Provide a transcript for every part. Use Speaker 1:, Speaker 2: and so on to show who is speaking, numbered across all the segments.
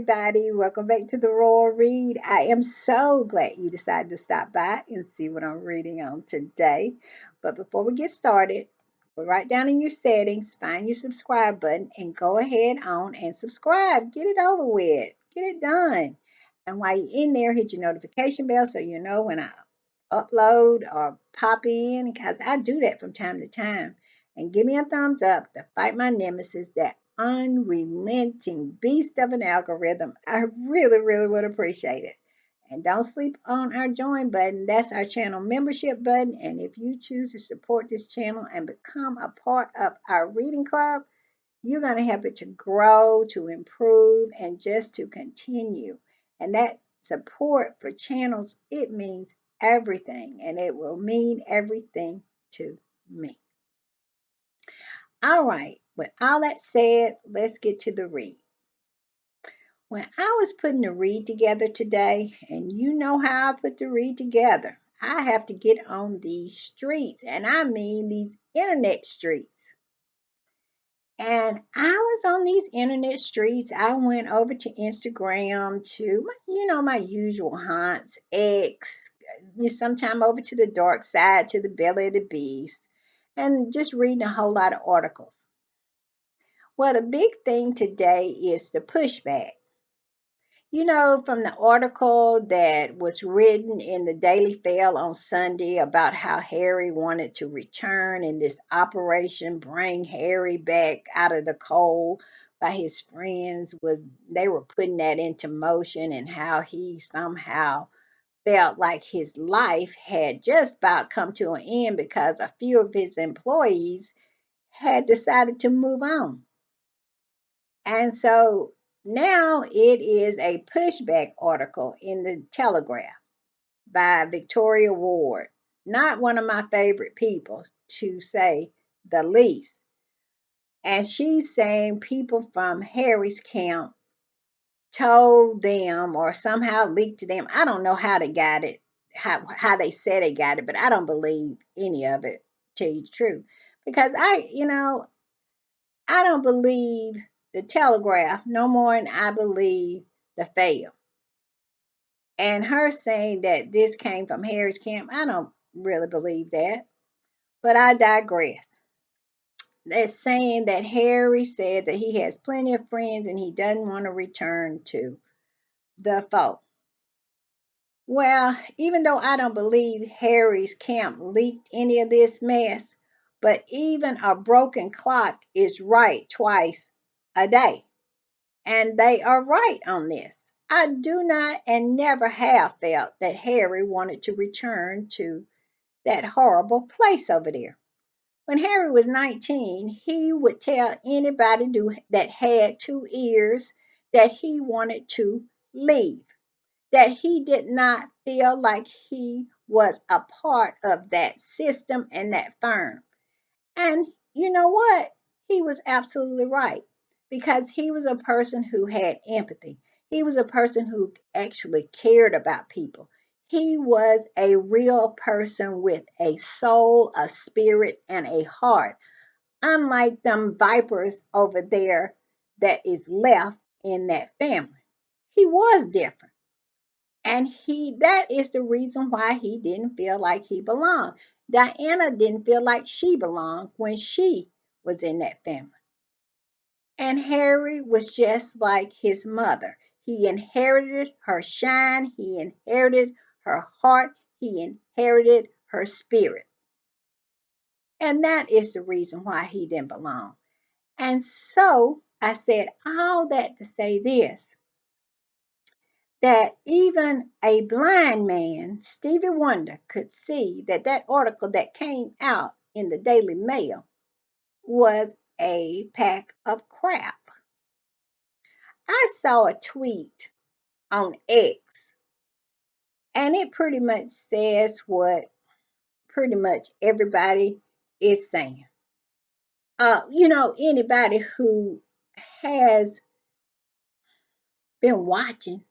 Speaker 1: everybody. Welcome back to the Royal Read. I am so glad you decided to stop by and see what I'm reading on today. But before we get started, go right down in your settings, find your subscribe button, and go ahead on and subscribe. Get it over with. Get it done. And while you're in there, hit your notification bell so you know when I upload or pop in, because I do that from time to time. And give me a thumbs up to fight my nemesis, that unrelenting beast of an algorithm. I really, really would appreciate it. And don't sleep on our join button. That's our channel membership button. And if you choose to support this channel and become a part of our reading club, you're going to help it to grow, to improve, and just to continue. And that support for channels, it means everything, and it will mean everything to me. All right, with all that said, let's get to the read. When I was putting the read together today, and you know how I put the read together, I have to get on these streets, and I mean these internet streets. And I was on these internet streets. I went over to Instagram to, my usual haunts, X, sometime over to the dark side, to the belly of the beast, and just reading a whole lot of articles. Well, the big thing today is the pushback. From the article that was written in the Daily Fail on Sunday about how Harry wanted to return in this operation, bring Harry back out of the cold by his friends, was they were putting that into motion, and how he somehow felt like his life had just about come to an end because a few of his employees had decided to move on. And so now it is a pushback article in the Telegraph by Victoria Ward. Not one of my favorite people, to say the least. And she's saying people from Harry's camp told them or somehow leaked to them. I don't know how they got it, how they said they got it, but I don't believe any of it, to tell you the truth. Because I don't believe the Telegraph no more than I believe the Fail. And her saying that this came from Harry's camp, I don't really believe that. But I digress. They're saying that Harry said that he has plenty of friends and he doesn't want to return to the foe. Well, even though I don't believe Harry's camp leaked any of this mess, but even a broken clock is right twice a day. And they are right on this. I do not and never have felt that Harry wanted to return to that horrible place over there. When Harry was 19, he would tell anybody that had two ears that he wanted to leave, that he did not feel like he was a part of that system and that firm. And you know what? He was absolutely right, because he was a person who had empathy. He was a person who actually cared about people. He was a real person with a soul, a spirit, and a heart, unlike them vipers over there that is left in that family. He was different. And that is the reason why he didn't feel like he belonged. Diana didn't feel like she belonged when she was in that family. And Harry was just like his mother. He inherited her shine, he inherited her heart, he inherited her spirit. And that is the reason why he didn't belong. And so I said all that to say this, that even a blind man, Stevie Wonder, could see that that article that came out in the Daily Mail was a pack of crap. I saw a tweet on X, and it pretty much says what pretty much everybody is saying. Anybody who has been watching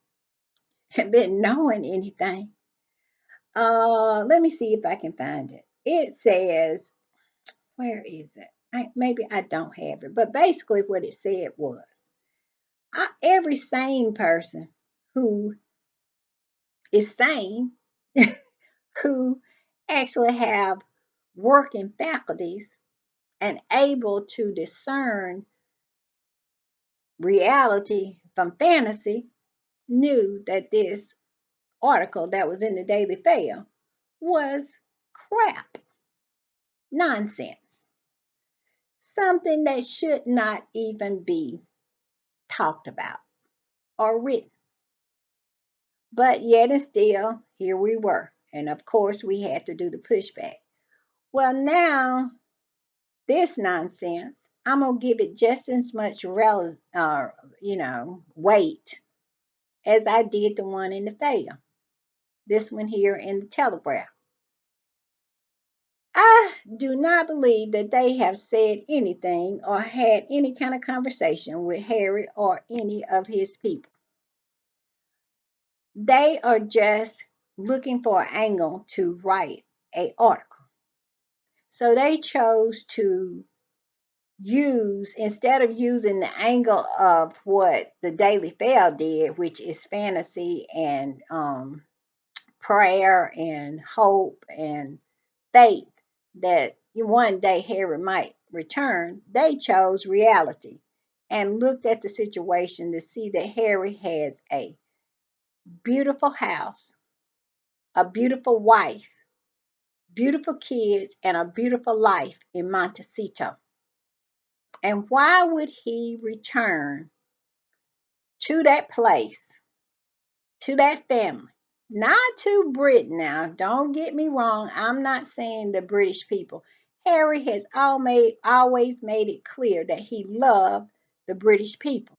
Speaker 1: and been knowing anything, let me see if I can find it. It says, where is it? Maybe I don't have it, but basically what it said was, every sane person who is sane, who actually have working faculties and able to discern reality from fantasy, knew that this article that was in the Daily Fail was crap, nonsense, something that should not even be talked about or written. But yet and still, here we were. And of course, we had to do the pushback. Well, now, this nonsense, I'm going to give it just as much weight as I did the one in the fail. This one here in the Telegraph. I do not believe that they have said anything or had any kind of conversation with Harry or any of his people. They are just looking for an angle to write an article. So they chose to use, instead of using the angle of what the Daily Fail did, which is fantasy and prayer and hope and faith that one day Harry might return, they chose reality and looked at the situation to see that Harry has a beautiful house, a beautiful wife, beautiful kids, and a beautiful life in Montecito. And why would he return to that place, to that family? Not to Britain now. Don't get me wrong. I'm not saying the British people. Harry has always made it clear that he loved the British people.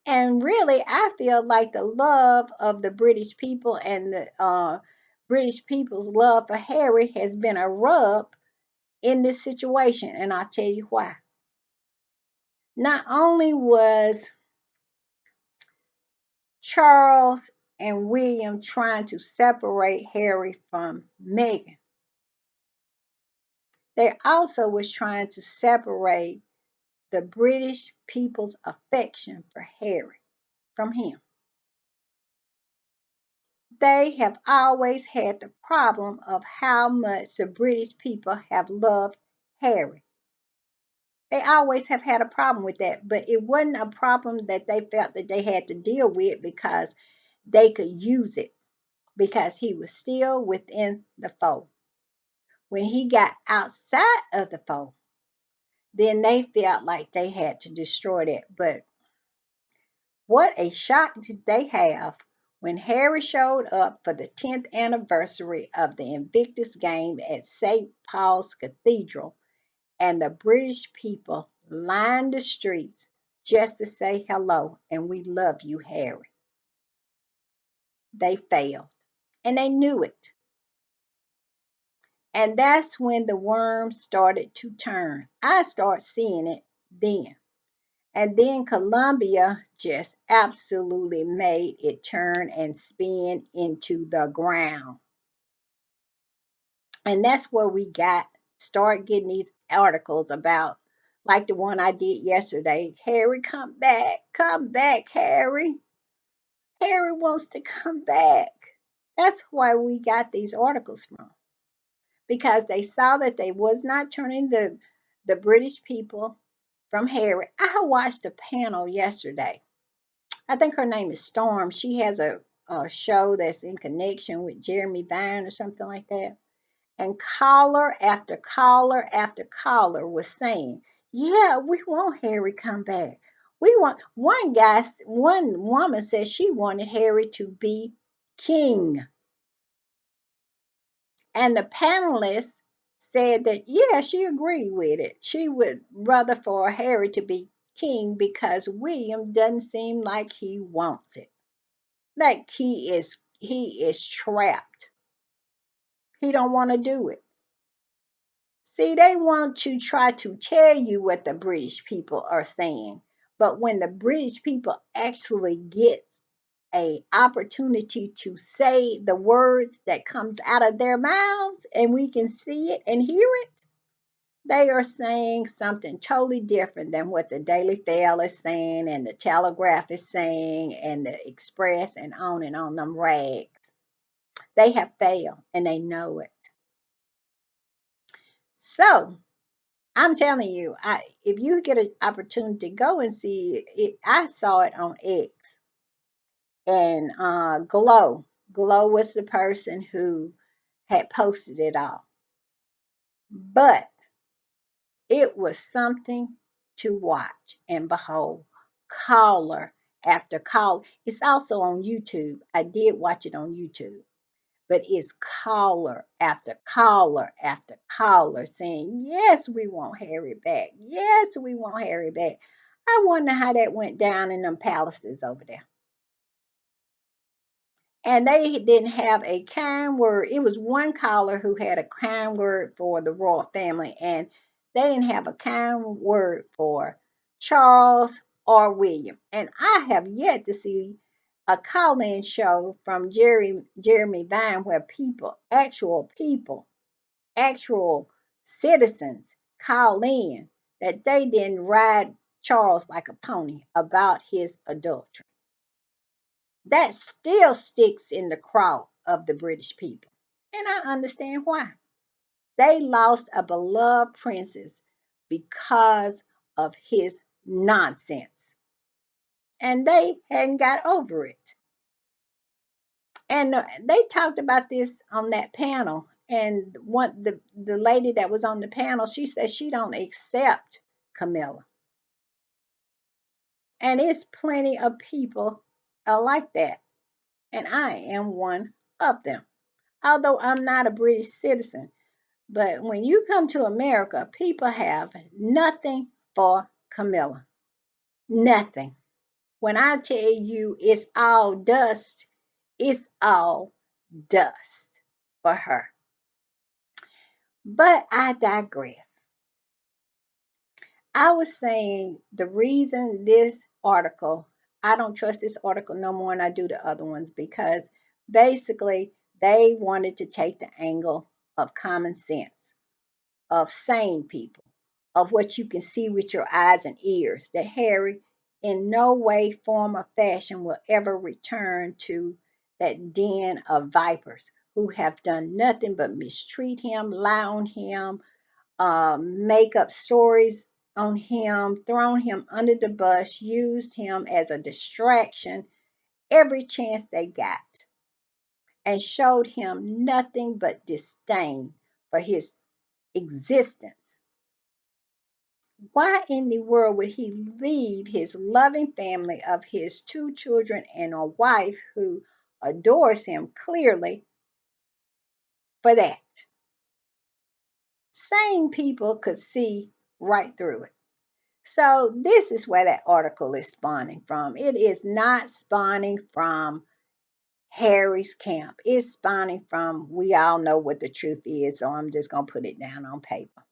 Speaker 1: And really, I feel like the love of the British people and the British people's love for Harry has been a rub in this situation. And I'll tell you why. Not only was Charles and William trying to separate Harry from Meghan, they also was trying to separate the British people's affection for Harry from him. They have always had the problem of how much the British people have loved Harry. They always have had a problem with that, but it wasn't a problem that they felt that they had to deal with because they could use it because he was still within the fold. When he got outside of the fold, then they felt like they had to destroy that. But what a shock did they have when Harry showed up for the 10th anniversary of the Invictus game at St. Paul's Cathedral, and the British people lined the streets just to say hello and we love you, Harry. They failed, and they knew it. And that's when the worm started to turn. I started seeing it then. And then Columbia just absolutely made it turn and spin into the ground. And that's where we start getting these articles about, like the one I did yesterday. Harry, come back, Harry. Harry wants to come back. That's why we got these articles from. Because they saw that they was not turning the British people from Harry. I watched a panel yesterday. I think her name is Storm. She has a show that's in connection with Jeremy Vine or something like that. And caller after caller after caller was saying, yeah, we want Harry come back. We want one woman said she wanted Harry to be king. And the panelists said that, yeah, she agreed with it. She would rather for Harry to be king because William doesn't seem like he wants it. Like he is trapped. He don't want to do it. See, they want to try to tell you what the British people are saying. But when the British people actually get a opportunity to say the words that comes out of their mouths and we can see it and hear it, They are saying something totally different than what the Daily Mail is saying and the Telegraph is saying and the Express and on them rags. They have failed and they know it. So I'm telling you, if you get an opportunity, go and see it. I saw it on X and Glow. Glow was the person who had posted it all. But it was something to watch and behold. Caller after call. It's also on YouTube. I did watch it on YouTube. But it's caller after caller after caller saying, yes, we want Harry back. Yes, we want Harry back. I wonder how that went down in them palaces over there. And they didn't have a kind word. It was one caller who had a kind word for the royal family, and they didn't have a kind word for Charles or William. And I have yet to see a call-in show from Jeremy Vine where actual citizens call in that they didn't ride Charles like a pony about his adultery. That still sticks in the craw of the British people. And I understand why. They lost a beloved princess because of his nonsense. And they hadn't got over it. And they talked about this on that panel. And the lady that was on the panel, she said she don't accept Camilla. And it's plenty of people like that. And I am one of them. Although I'm not a British citizen, but when you come to America, people have nothing for Camilla. Nothing. When I tell you it's all dust, it's all dust for her. But I digress. I was saying the reason this article, I don't trust this article no more than I do the other ones because basically they wanted to take the angle of common sense, of sane people, of what you can see with your eyes and ears, that Harry in no way, form, or fashion will ever return to that den of vipers who have done nothing but mistreat him, lie on him, make up stories on him, thrown him under the bus, used him as a distraction every chance they got, and showed him nothing but disdain for his existence. Why in the world would he leave his loving family of his two children and a wife who adores him clearly for that? Sane people could see right through it. So, this is where that article is spawning from. It is not spawning from Harry's camp. It's spawning from, we all know what the truth is, so I'm just going to put it down on paper.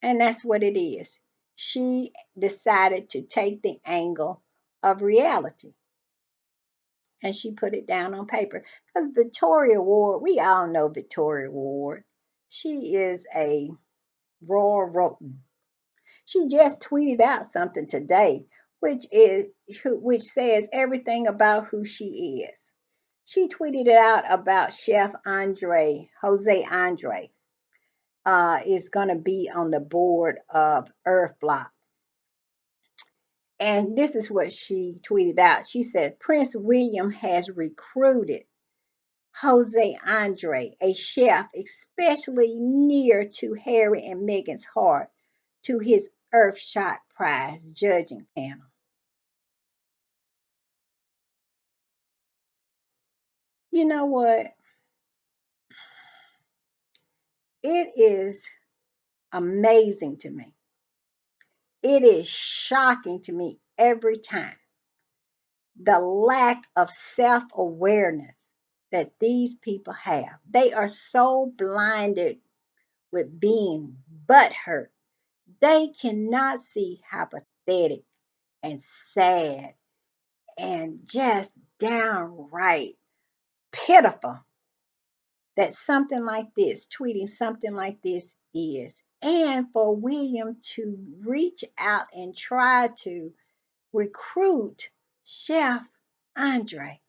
Speaker 1: And that's what it is. She decided to take the angle of reality and she put it down on paper. Because Victoria Ward, we all know Victoria Ward. She is a raw rodent. She just tweeted out something today, which says everything about who she is. She tweeted it out about Chef Andre, Jose Andre, is going to be on the board of Earth Block. And this is what she tweeted out. She said, Prince William has recruited Jose Andre, a chef especially near to Harry and Meghan's heart, to his Earthshot Prize judging panel. You know what? It is amazing to me. It is shocking to me every time the lack of self awareness that these people have. They are so blinded with being butthurt. They cannot see how pathetic and sad and just downright pitiful that something like this, tweeting something like this is. and for William to reach out and try to recruit Chef Andre.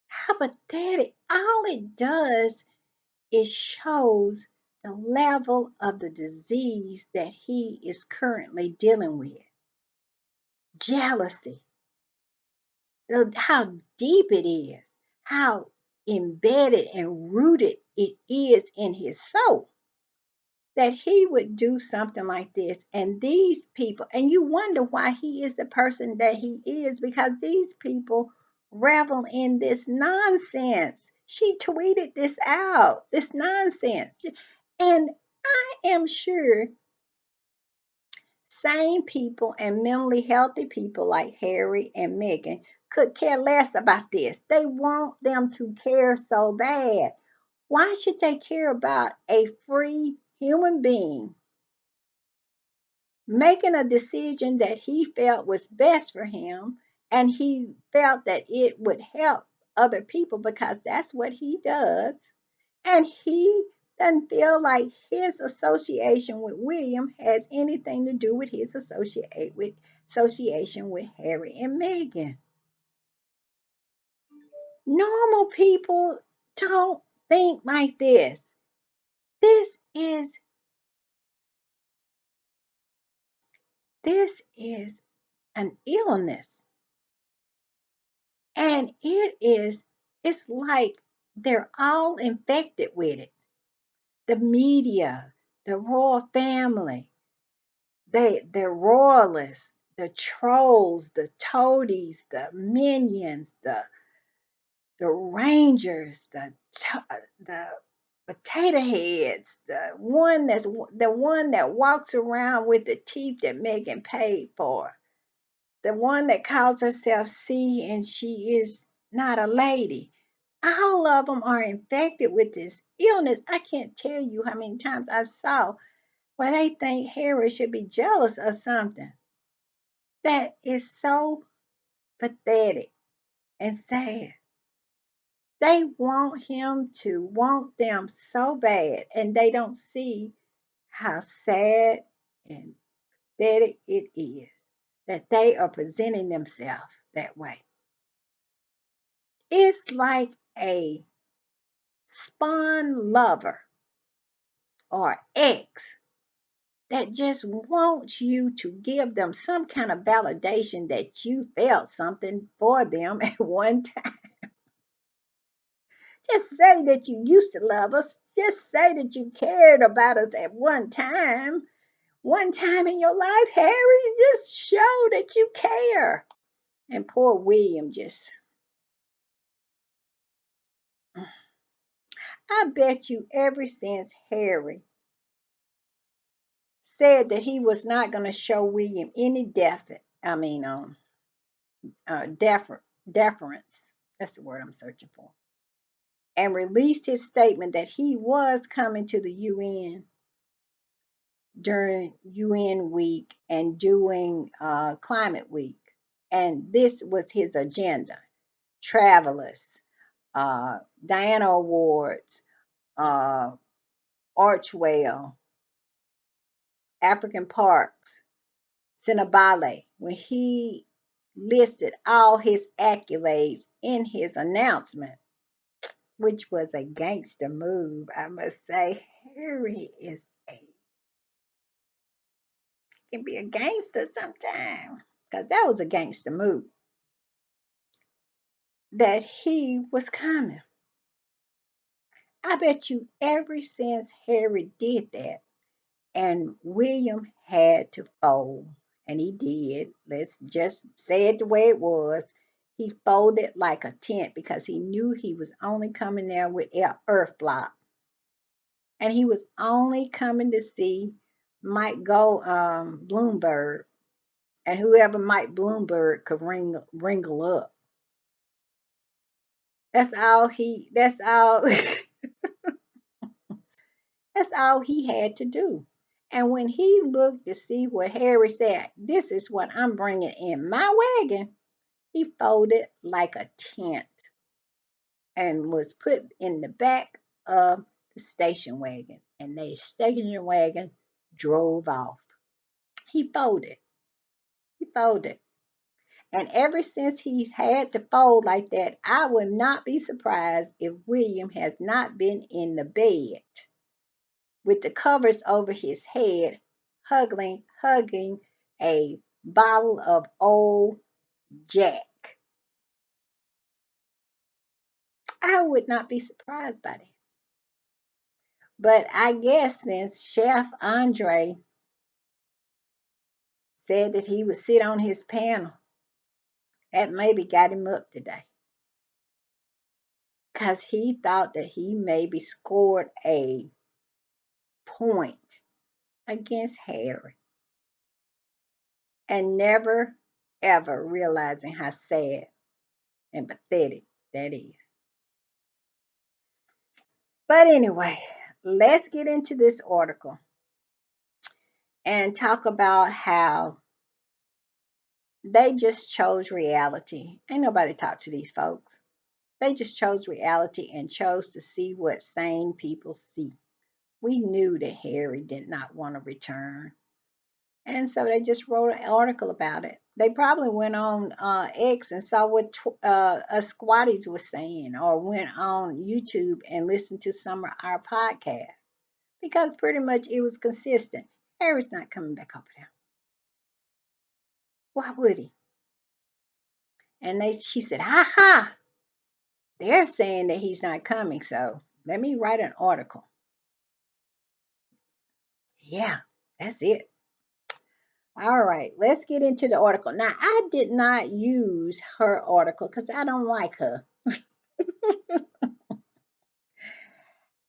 Speaker 1: How pathetic. All it does is shows the level of the disease that he is currently dealing with. Jealousy, how deep it is, how embedded and rooted it is in his soul that he would do something like this. And these people, and you wonder why he is the person that he is, because these people revel in this nonsense. She tweeted this out, this nonsense. And I am sure sane people and mentally healthy people like Harry and Meghan could care less about this. They want them to care so bad. Why should they care about a free human being making a decision that he felt was best for him, and he felt that it would help other people because that's what he does, and he doesn't feel like his association with William has anything to do with his association with Harry and Meghan. Normal people don't think like this. This is this is an illness. And it's like they're all infected with it. The media, the royal family, the royalists, the trolls, the toadies, the minions, the rangers, the potato heads, the one that walks around with the teeth that Megan paid for, the one that calls herself C and she is not a lady. All of them are infected with this illness. I can't tell you how many times I saw where they think Harry should be jealous of something. That is so pathetic and sad. They want him to want them so bad, and they don't see how sad and pathetic it is that they are presenting themselves that way. It's like a spawn lover or ex that just wants you to give them some kind of validation that you felt something for them at one time. Just say that you used to love us. Just say that you cared about us at one time. One time in your life, Harry, just show that you care. And poor William just, I bet you ever since Harry said that he was not going to show William any deference. That's the word I'm searching for. And released his statement that he was coming to the UN during UN week and doing climate week. And this was his agenda: travelers, Diana Awards, uh, Archwell, African Parks, Cinnabale. When he listed all his accolades in his announcement, which was a gangster move, I must say. Harry can be a gangster sometime, because that was a gangster move that he was coming. I bet you ever since Harry did that, and William had to fold, and he did. Let's just say it the way it was. He folded like a tent because he knew he was only coming there with Earth Block, and he was only coming to see Mike Bloomberg, and whoever Mike Bloomberg could wrangle up. That's all he. That's all. That's all he had to do. And when he looked to see what Harry said, this is what I'm bringing in my wagon, he folded like a tent and was put in the back of the station wagon, and the station wagon drove off. He folded. He folded. And ever since he's had to fold like that, I would not be surprised if William has not been in the bed with the covers over his head, hugging a bottle of old Jack. I would not be surprised by that. But I guess since Chef Andre said that he would sit on his panel, that maybe got him up today. Because he thought that he maybe scored a point against Harry and never ever realizing how sad and pathetic that is. But anyway, let's get into this article and talk about how they just chose reality. Ain't nobody talked to these folks. They just chose reality and chose to see what sane people see. We knew that Harry did not want to return. And so they just wrote an article about it. They probably went on X and saw what us squatties was saying, or went on YouTube and listened to some of our podcasts, because pretty much it was consistent. Harry's not coming back over there. Why would he? And she said, ha ha, they're saying that he's not coming. So let me write an article. Yeah, that's it. All right, let's get into the article. Now, I did not use her article because I don't like her.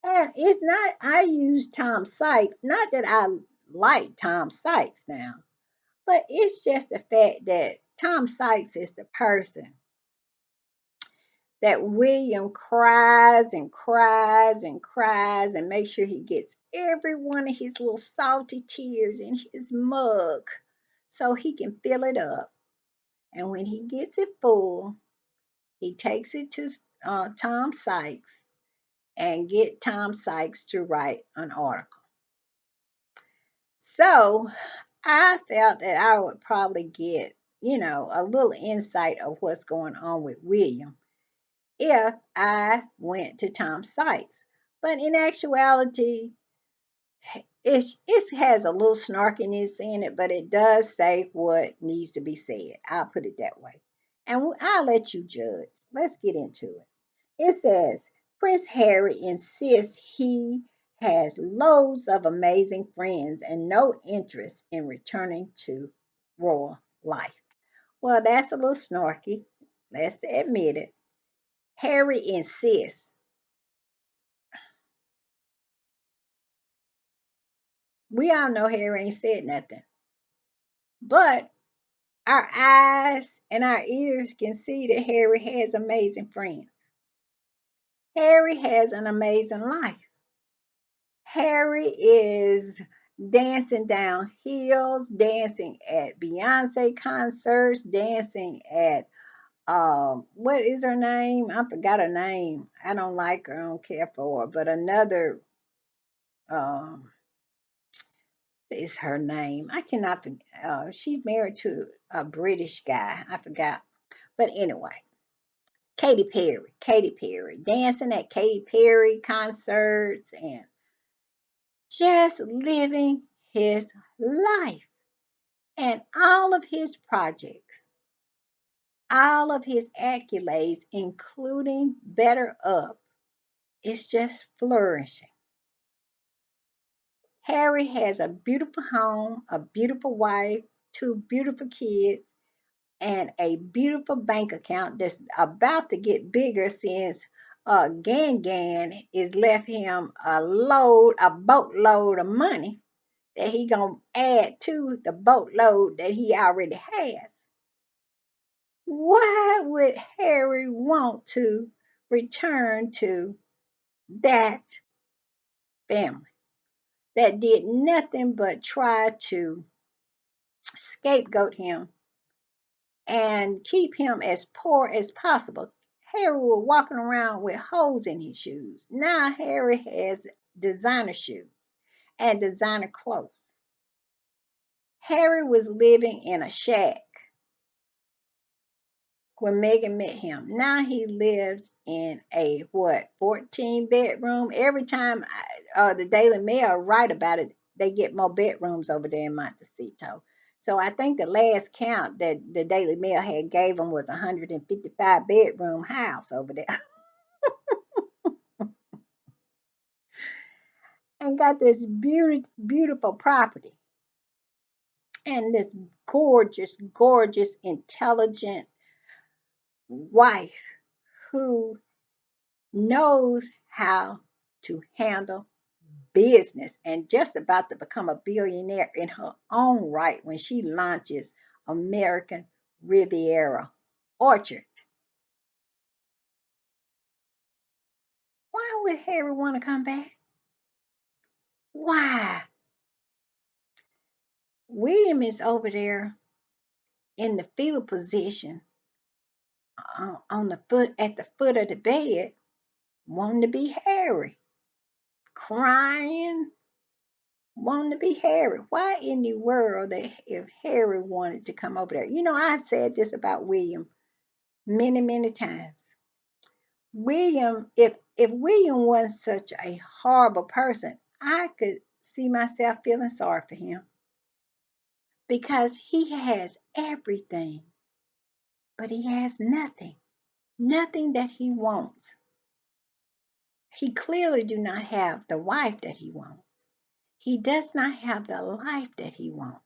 Speaker 1: And it's not, I use Tom Sykes, not that I like Tom Sykes now, but it's just the fact that Tom Sykes is the person that William cries and cries and cries and makes sure he gets every one of his little salty tears in his mug so he can fill it up. And when he gets it full, he takes it to Tom Sykes and get Tom Sykes to write an article. So I felt that I would probably get, a little insight of what's going on with William if I went to Tom Sykes. But in actuality, it has a little snarkiness in it, but it does say what needs to be said. I'll put it that way. And I'll let you judge. Let's get into it. It says Prince Harry insists he has loads of amazing friends and no interest in returning to royal life. Well, that's a little snarky. Let's admit it. Harry insists. We all know Harry ain't said nothing. But our eyes and our ears can see that Harry has amazing friends. Harry has an amazing life. Harry is dancing down hills, dancing at Beyonce concerts, dancing at what is her name? I forgot her name. I don't like her, I don't care for her, but another um is her name. I cannot she's married to a British guy. I forgot. But anyway, Katy Perry, dancing at Katy Perry concerts and just living his life. And all of his projects, all of his accolades, including Better Up, is just flourishing. Harry has a beautiful home, a beautiful wife, two beautiful kids, and a beautiful bank account that's about to get bigger since Gan is left him a boatload of money that he gonna add to the boatload that he already has. Why would Harry want to return to that family that did nothing but try to scapegoat him and keep him as poor as possible? Harry was walking around with holes in his shoes. Now Harry has designer shoes and designer clothes. Harry was living in a shack when Megan met him. Now he lives in a what, 14 bedroom. Every time the Daily Mail write about it, they get more bedrooms over there in Montecito. So I think the last count that the Daily Mail had gave him was 155 bedroom house over there, and got this beautiful property and this gorgeous, gorgeous, intelligent wife who knows how to handle business and just about to become a billionaire in her own right when she launches American Riviera Orchard. Why would Harry want to come back? Why? William is over there in the fetal position on the foot at the foot of the bed, wanting to be Harry, crying, wanting to be Harry. Why in the world that if Harry wanted to come over there? I've said this about William many, many times. William, if William wasn't such a horrible person, I could see myself feeling sorry for him because he has everything, but he has nothing, nothing that he wants. He clearly do not have the wife that he wants. He does not have the life that he wants.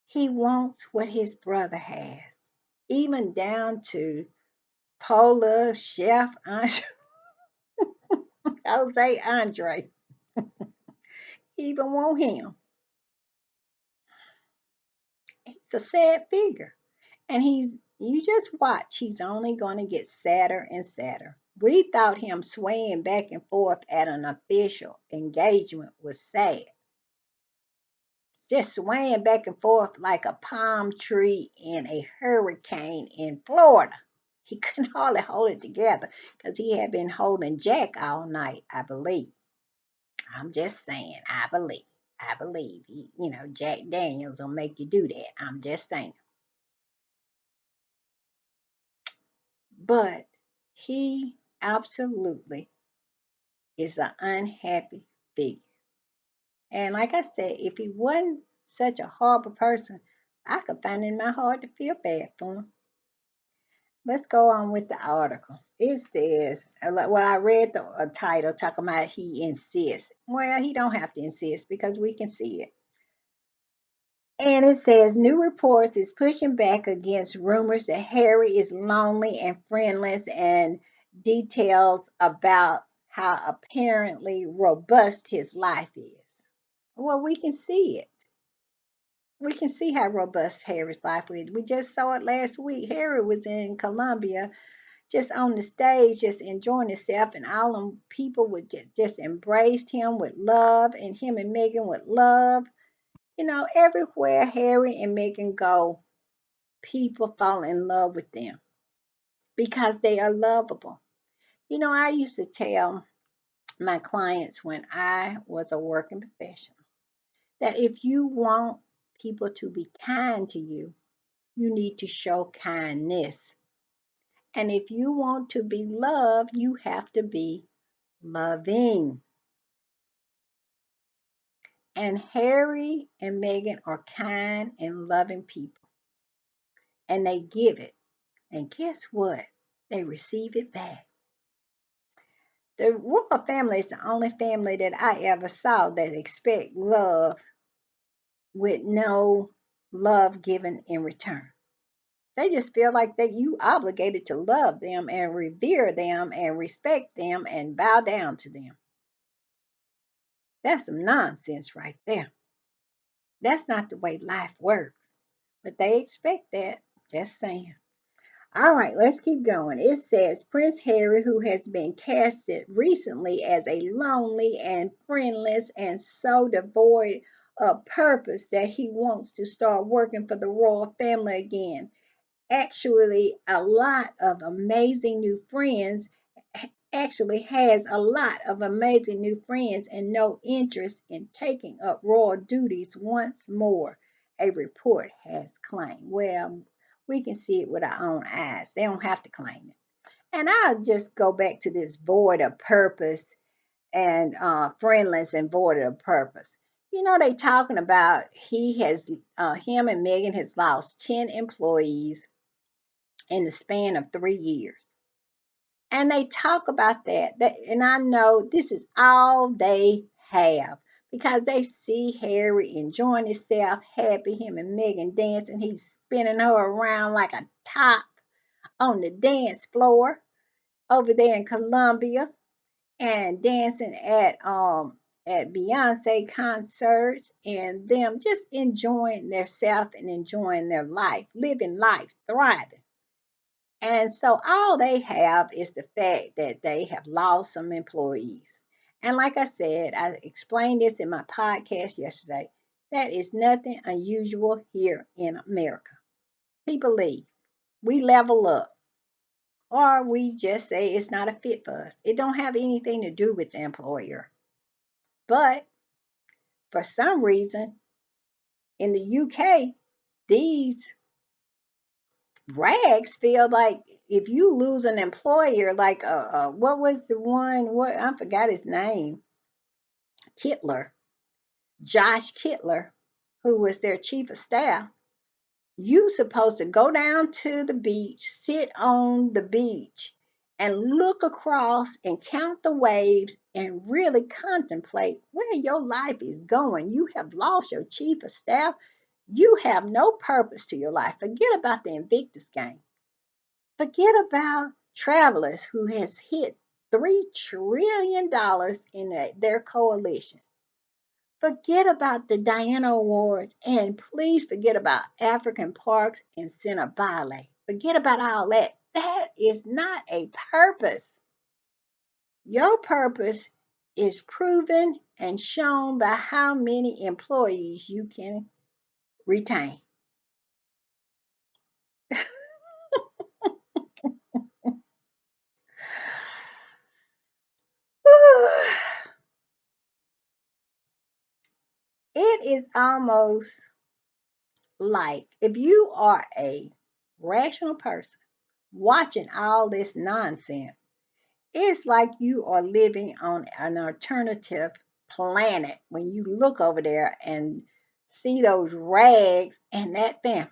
Speaker 1: He wants what his brother has, even down to Paula, Chef Jose Andre. He even want him. He's a sad figure. And you just watch, he's only going to get sadder and sadder. We thought him swaying back and forth at an official engagement was sad. Just swaying back and forth like a palm tree in a hurricane in Florida. He couldn't hardly hold it together because he had been holding Jack all night, I believe. I'm just saying, I believe. I believe. Jack Daniels will make you do that. I'm just saying. But he absolutely is an unhappy figure. And like I said, if he wasn't such a horrible person, I could find it in my heart to feel bad for him. Let's go on with the article. It says, well, I read the title talking about he insists. Well, he don't have to insist because we can see it. And it says new reports is pushing back against rumors that Harry is lonely and friendless and details about how apparently robust his life is. Well, we can see it. We can see how robust Harry's life is. We just saw it last week. Harry was in Colombia just on the stage, just enjoying himself, and all them people would just embraced him with love, and him and Meghan with love. Everywhere Harry and Meghan go, people fall in love with them because they are lovable. I used to tell my clients when I was a working professional that if you want people to be kind to you, you need to show kindness. And if you want to be loved, you have to be loving. And Harry and Meghan are kind and loving people, and they give it. And guess what? They receive it back. The royal family is the only family that I ever saw that expect love with no love given in return. They just feel like that you obligated to love them and revere them and respect them and bow down to them. That's some nonsense right there. That's not the way life works. But they expect that. Just saying. All right, let's keep going. It says Prince Harry, who has been casted recently as a lonely and friendless and so devoid of purpose that he wants to start working for the royal family again. actually a lot of amazing new friends, actually has a lot of amazing new friends and no interest in taking up royal duties once more, a report has claimed. Well, we can see it with our own eyes. They don't have to claim it. And I'll just go back to this void of purpose and friendless and void of purpose. They talking about him and Megan has lost 10 employees in the span of 3 years. And they talk about that, and I know this is all they have because they see Harry enjoying himself, happy, him and Megan dancing. He's spinning her around like a top on the dance floor over there in Columbia and dancing at Beyonce concerts and them just enjoying their self and enjoying their life, living life, thriving. And so all they have is the fact that they have lost some employees. And like I said, I explained this in my podcast yesterday. That is nothing unusual here in America. People leave. We level up. Or we just say it's not a fit for us. It don't have anything to do with the employer. But for some reason, in the UK, these rags feel like if you lose an employer, like what was the one? What I forgot his name, Kittler, Josh Kittler, who was their chief of staff. You supposed to go down to the beach, sit on the beach, and look across and count the waves and really contemplate where your life is going. You have lost your chief of staff. You have no purpose to your life. Forget about the Invictus game. Forget about Travelers, who has hit $3 trillion in their coalition. Forget about the Diana Awards, and please forget about African Parks and Cinnabale. Forget about all that. That is not a purpose. Your purpose is proven and shown by how many employees you can retain. It is almost like if you are a rational person watching all this nonsense, it's like you are living on an alternative planet when you look over there and see those rags and that family.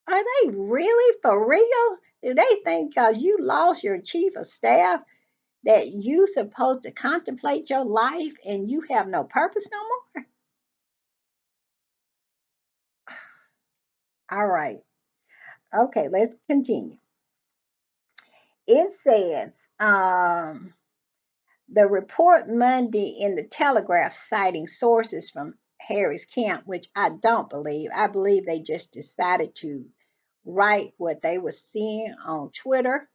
Speaker 1: Are they really for real? Do they think because you lost your chief of staff that you supposed to contemplate your life and you have no purpose no more? All right. Okay, let's continue. It says, the report Monday in the Telegraph citing sources from Harry's camp, which I don't believe. I believe they just decided to write what they were seeing on Twitter,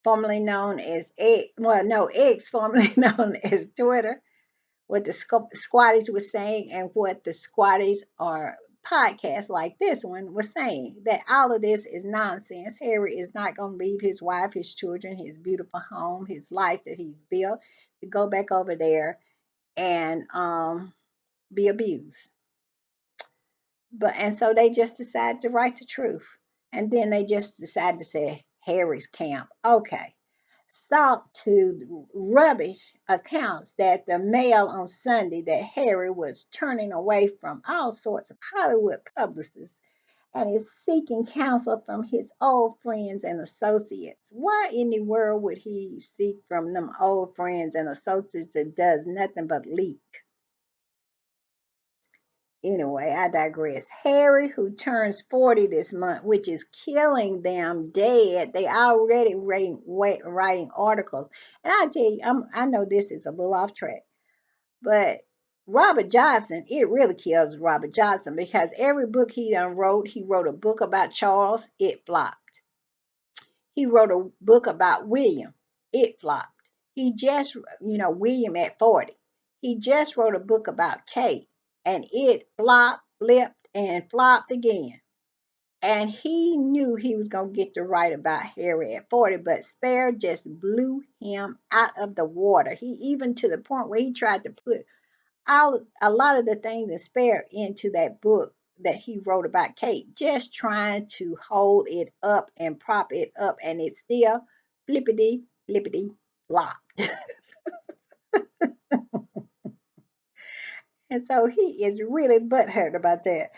Speaker 1: formerly known as X. Well, no, X, formerly known as Twitter. What the squatties were saying and what the squatties or podcasts like this one was saying, that all of this is nonsense. Harry is not going to leave his wife, his children, his beautiful home, his life that he's built to go back over there and be abused. And so they just decided to write the truth. And then they just decided to say Harry's camp. Okay. Sought to rubbish accounts that the Mail on Sunday that Harry was turning away from all sorts of Hollywood publicists and is seeking counsel from his old friends and associates. Why in the world would he seek from them old friends and associates that does nothing but leak? Anyway, I digress. Harry, who turns 40 this month, which is killing them dead. They already writing articles. And I tell you, I know this is a little off track, but Robert Johnson, it really kills Robert Johnson because every book he done wrote, he wrote a book about Charles, it flopped. He wrote a book about William, it flopped. He just, William at 40. He just wrote a book about Kate, and it flopped, flipped, and flopped again. And he knew he was going to get to write about Harry at 40, but Spare just blew him out of the water. He even to the point where he tried to put a lot of the things in Spare into that book that he wrote about Kate, just trying to hold it up and prop it up, and it's still flippity, flippity, flopped. And so he is really butthurt about that.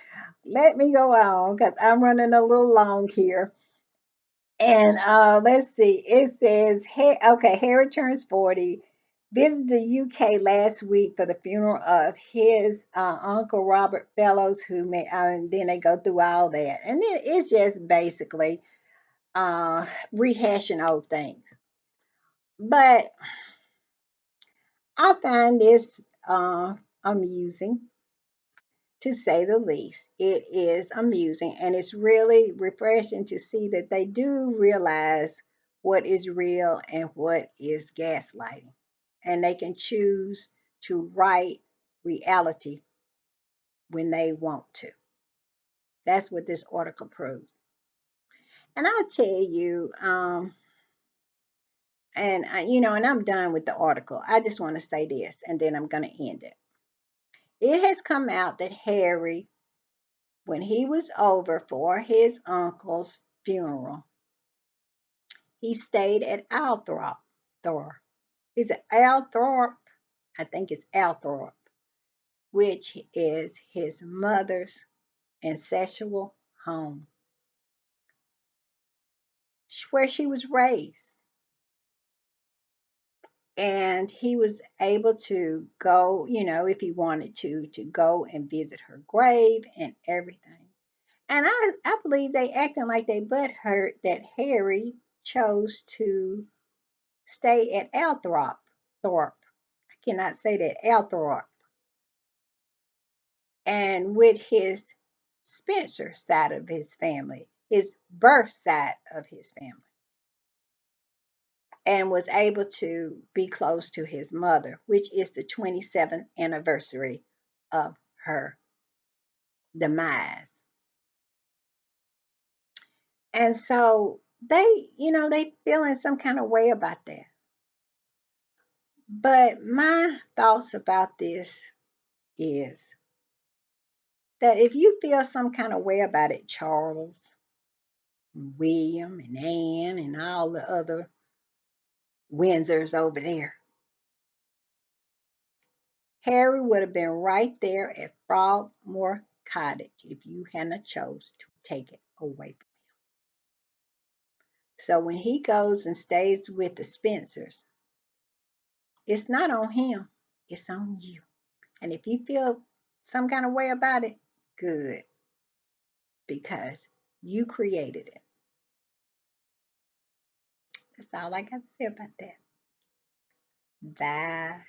Speaker 1: Let me go on because I'm running a little long here. And let's see, it says, hey, okay, Harry turns 40, visited the UK last week for the funeral of his uncle Robert Fellows, who may, and then they go through all that. And then it's just basically rehashing old things. But I find this amusing, to say the least. It is amusing and it's really refreshing to see that they do realize what is real and what is gaslighting. And they can choose to write reality when they want to. That's what this article proves. And I'll tell you, and I'm done with the article. I just want to say this and then I'm going to end it. It has come out that Harry, when he was over for his uncle's funeral, he stayed at Althorp. Is it Althorp? I think it's Althorp, which is his mother's ancestral home, where she was raised. And he was able to go, if he wanted to go and visit her grave and everything. And I believe they acting like they butthurt that Harry chose to stay at Althorp. Thorpe. I cannot say that. Althorp. And with his Spencer side of his family, his birth side of his family, and was able to be close to his mother, which is the 27th anniversary of her demise. And so they feeling some kind of way about that. But my thoughts about this is that if you feel some kind of way about it, Charles, William, and Anne, and all the other Windsors over there, Harry would have been right there at Frogmore Cottage if you hadn't chose to take it away from him. So when he goes and stays with the Spencers, it's not on him, it's on you. And if you feel some kind of way about it, good, because you created it. That's all I got to say about that. Bye.